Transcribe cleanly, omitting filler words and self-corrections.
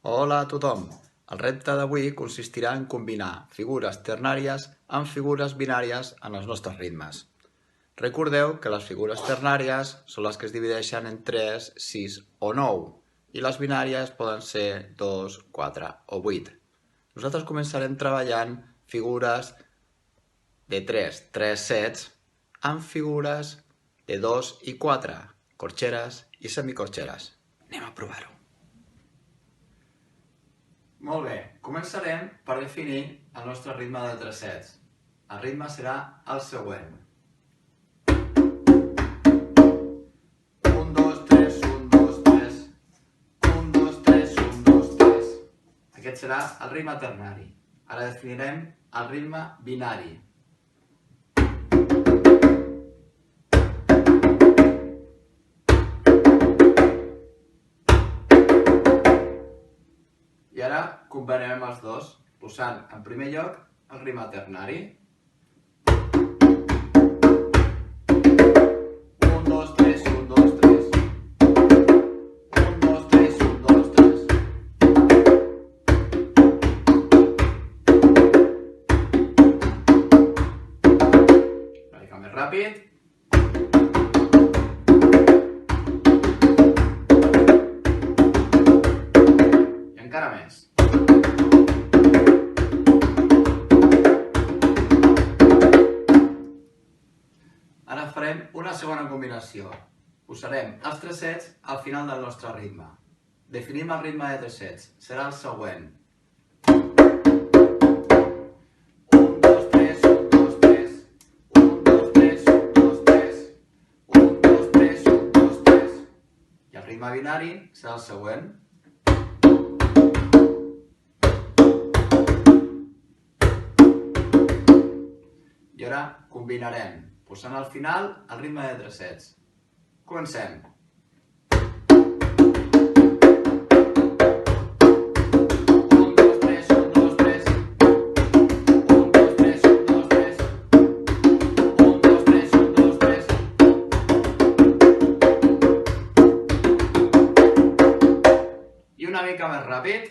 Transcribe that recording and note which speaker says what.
Speaker 1: Hola a tothom! El repte d'avui consistirà en combinar figures ternàries amb figures binàries en els nostres ritmes. Recordeu que les figures ternàries són les que es divideixen en 3, 6 o 9 i les binàries poden ser 2, 4 o 8. Nosaltres començarem treballant figures de 3 sets amb figures de 2 i 4, corxeres i semicorxeres. Anem a provar-ho. Molt bé, començarem per definir el nostre ritme de 3 sets. El ritme serà el següent. 1, 2, 3, 1, 2, 3. 1, 2, 3, 1, 2, 3. Aquest serà el ritme ternari. Ara definirem el ritme binari. I ara combinarem els dos, posant en primer lloc el ritme ternari. 1, 2, 3, 1, 2, 3. 1, 2, 3, 1, 2, 3. Una mica més ràpid. Encara més. Ara farem una segona combinació. Posarem els 3 sets al final del nostre ritme. Definim el ritme de 3 sets. Serà el següent. 1, 2, 3, 1, 2, 3. 1, 2, 3, 1, 2, 3. 1, 2, 3, 1, 2, 3. I el ritme binari serà el següent. I ara combinarem, posant al final el ritme de 3 sets. Comencem. 1, 2, 3, 1, 2, 3. 1, 2, 3, 1, 2, 3. 1, 2, 3, 1, 2, 3. I una mica més ràpid.